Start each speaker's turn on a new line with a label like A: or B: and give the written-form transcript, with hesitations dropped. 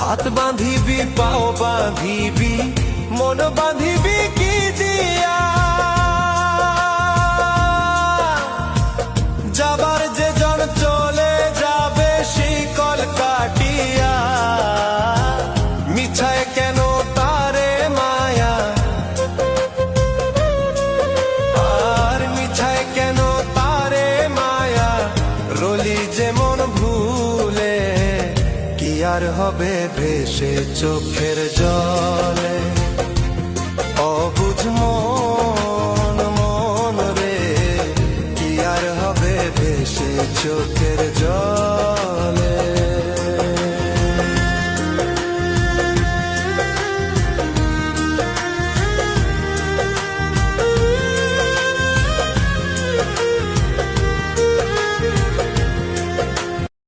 A: হাত বাঁধিবি পাও বাঁধিবি মন বাঁধিবি কি দিয়া, যাবার যে জন চলে যাবে শিকল কাটিয়া। মিছায় কেন তারে মায়া, আর মিছায় কেন তারে মায়া, রলি যেমন ভুলে কি আর হবে ভেসে চোখের জলে। অবুঝ মন মন রে কি আর হবে ভেসে চোখের জলে।